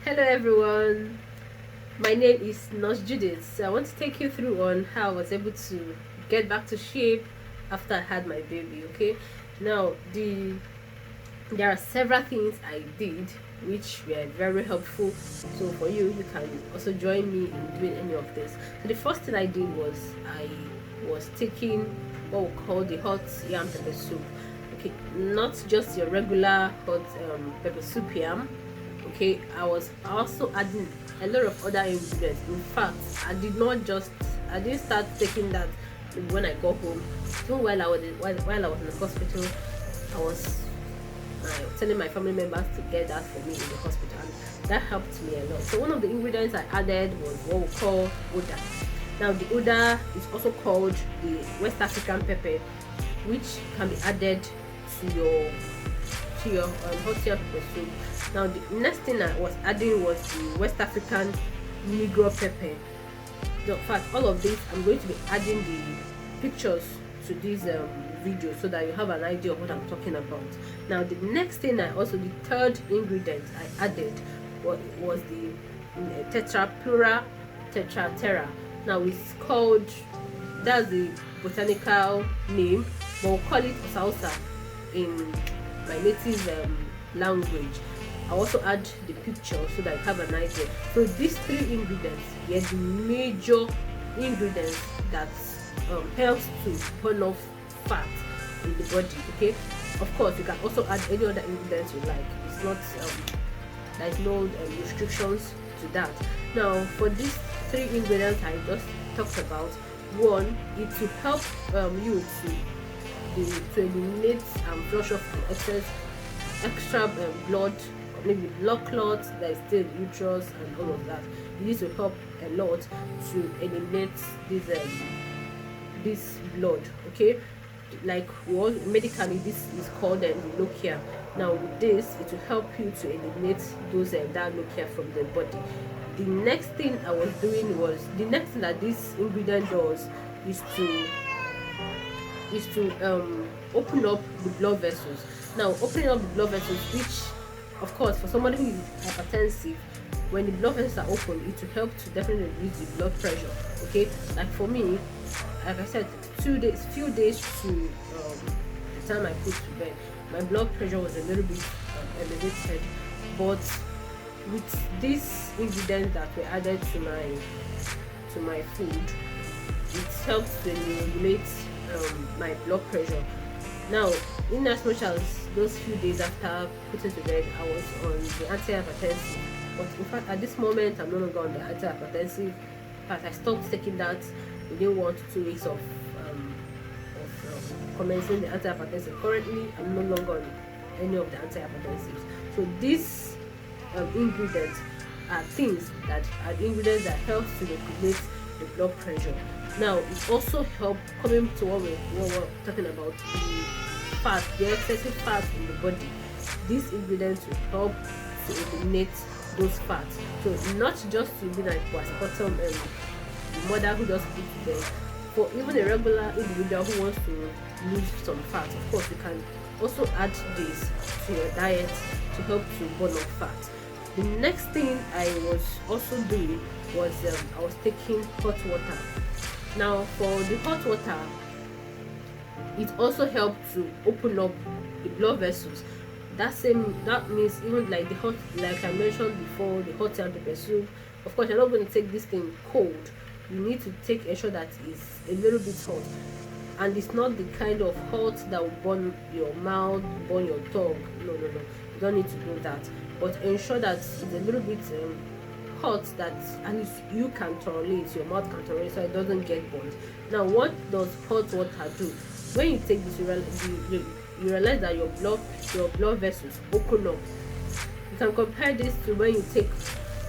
Hello everyone, my name is Nurse Judith. So I want to take you through on how I was able to get back to shape after I had my baby. Okay, now there are several things I did which were very helpful. So for you, you can also join me in doing any of this. So the first thing I did was I was taking what we call the hot yam pepper soup. Okay, not just your regular hot pepper soup yam. Okay, I was also adding a lot of other ingredients. In fact, I didn't start taking that when I got home. So while I was in the hospital, I was telling my family members to get that for me in the hospital, and that helped me a lot. So one of the ingredients I added was what we call uda. Now the uda is also called the West African pepper, which can be added to your hot yam pepper soup. Now the next thing I was adding was the West African Negro pepper. In fact, all of this I'm going to be adding the pictures to this video so that you have an idea of what I'm talking about. Now the next thing the third ingredient I added was the tetrapura tetraterra. Now it's called, that's the botanical name, but we'll call it osausa in my native language. I also add the picture so that you have an idea. So these three ingredients are the major ingredients that helps to burn off fat in the body. Okay, of course you can also add any other ingredients you like. It's not there's no restrictions to that. Now for these three ingredients I just talked about, one, it will help you to eliminate and flush off the extra blood, maybe blood clots that is still in the uterus and all of that. This will help a lot to eliminate this blood. Okay, like medically this is called lochia. Now with this, it will help you to eliminate those that lochia from the body. The next thing I was doing was, the next thing that this ingredient does is to open up the blood vessels. Now opening up the blood vessels, which of course for somebody who is hypertensive, when the blood vessels are open, it will help to definitely reduce the blood pressure. Okay, like for me, like I said, few days to the time I put to bed, my blood pressure was a little bit elevated, but with these ingredients that were added to my food, it helps to regulate my blood pressure. Now, in as much as those few days after putting to bed, I was on the antihypertensive, but in fact at this moment I'm no longer on the antihypertensive. In fact, I stopped taking that within 1 to 2 weeks of commencing the antihypertensive. Currently, I'm no longer on any of the antihypertensives. So these ingredients are ingredients that help to regulate the blood pressure. Now it also helps, coming to what we're talking about, the excessive fat in the body. These ingredients will help to eliminate those fats. So not just to be like postpartum the mother who just put to bed. For even a regular individual who wants to lose some fat, of course you can also add this to your diet to help to burn off fat. The next thing I was also doing was I was taking hot water. Now for the hot water, it also helped to open up the blood vessels. That means even like like I mentioned before, the hot yam pepper soup. Of course, you're not going to take this thing cold. You need to ensure that it's a little bit hot, and it's not the kind of hot that will burn your mouth, burn your tongue. No, you don't need to do that. But ensure that it's a little bit hot, that at least you can tolerate, your mouth can tolerate, so it doesn't get burnt. Now, what does hot water do? When you take this, you realize that your blood vessels open up. You can compare this to when you take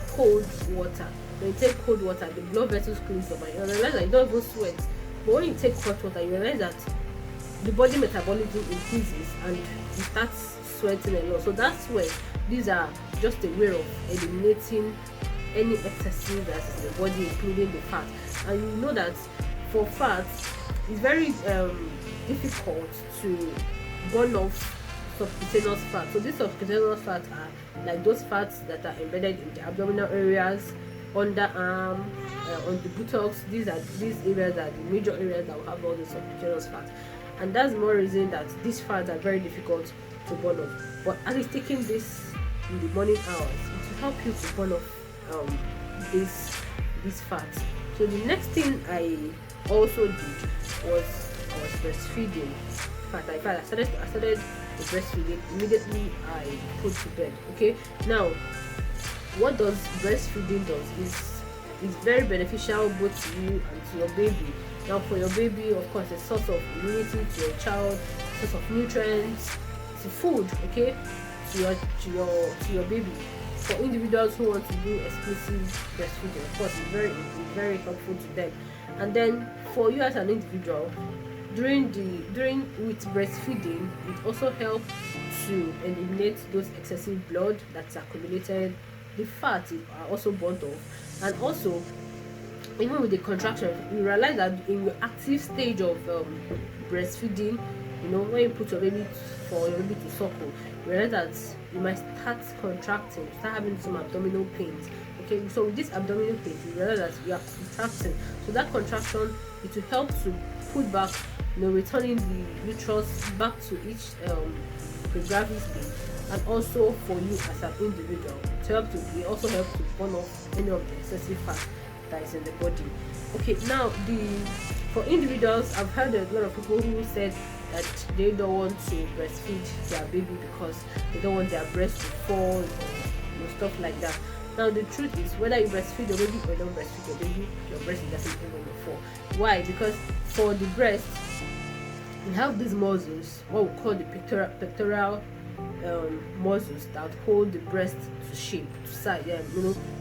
cold water. When you take cold water, the blood vessels close up, and you realize that you don't even sweat. But when you take hot water, you realize that the body metabolism increases and you start sweating a lot. So that's where these are just a way of eliminating any excesses that is in the body, including the fat. And you know that for fat, it's very difficult to burn off subcutaneous fat. So these subcutaneous fats are like those fats that are embedded in the abdominal areas, underarm, on the buttocks. These areas are the major areas that will have all the subcutaneous fat, and that's more reason that these fats are very difficult to burn off. But at least taking this in the morning hours, it will help you to burn off this fat. So the next thing I also did was breastfeeding. In fact, I started the breastfeeding immediately I put to bed. Okay, now what does breastfeeding does is it's very beneficial both to you and to your baby. Now for your baby, of course, a source of immunity to your child, source of nutrients, to food, okay, to your baby. For individuals who want to do exclusive breastfeeding, of course, it's very helpful to them. And then for you as an individual, during with breastfeeding, it also helps to eliminate those excessive blood that's accumulated. The fat are also burnt off, and also even with the contraction, you realize that in your active stage of breastfeeding, when you put your baby to suckle, you realize that you might start contracting, start having some abdominal pains. Okay, so with this abdominal pains, you realize that you are contracting. So that contraction, it will help to put back, returning the uterus back to each pre-gravid stage, and also for you as an individual, it also helps to burn off any of the excessive fat that is in the body. Okay, now for individuals, I've heard a lot of people who said that they don't want to breastfeed their baby because they don't want their breast to fall, or stuff like that. Now the truth is, whether you breastfeed your baby or don't breastfeed your baby, your breast is definitely going to fall. Why? Because for the breast, we have these muscles, what we call the pectoral muscles, that hold the breast to shape, to size,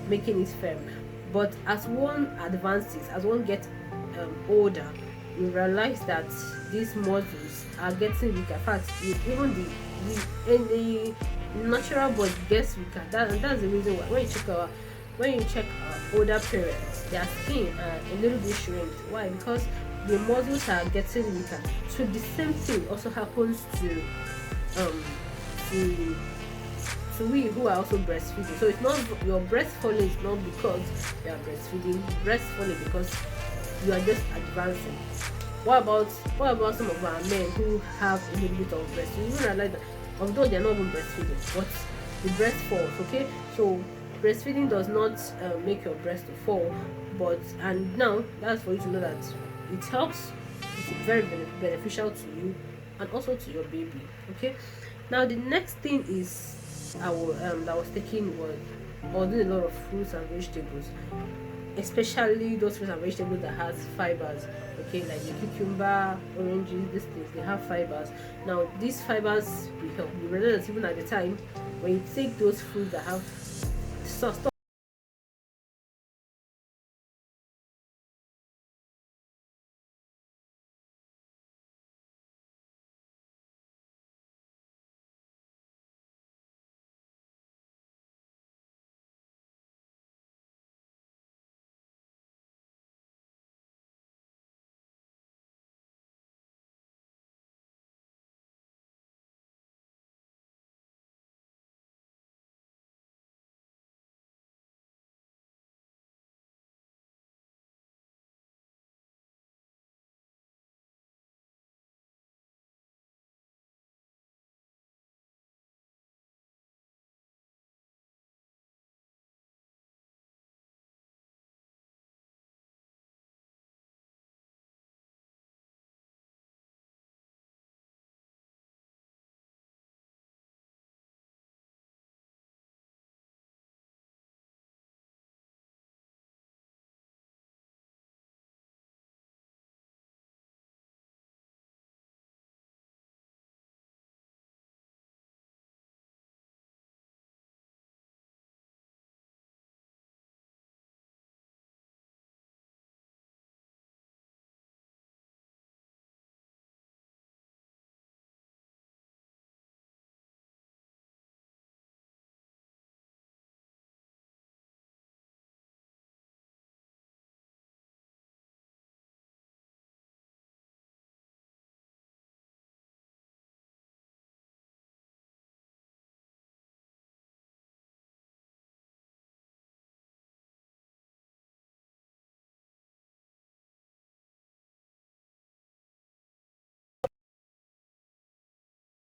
making it firm. But as one advances, as one gets older, you realize that these muscles are getting weaker. In fact, even the natural body gets weaker. And that's the reason why when you check older parents, their skin are a little bit shrinked. Why? Because the muscles are getting weaker. So the same thing also happens to we who are also breastfeeding. So it's not your breast falling is not because you are breastfeeding. Breast falling because you are just advancing. What about some of our men who have a little bit of breast? You realize that although they're not even breastfeeding, but the breast falls. Okay, so breastfeeding does not make your breast to fall, and now that's for you to know that it helps. It's very beneficial to you and also to your baby. Okay, now the next thing is that I was taking was doing a lot of fruits and vegetables, especially those fruits and vegetables that has fibers. Okay, like the cucumber, oranges, these things, they have fibers. Now these fibers will help you, rather than even at the time when you take those fruits that have stuff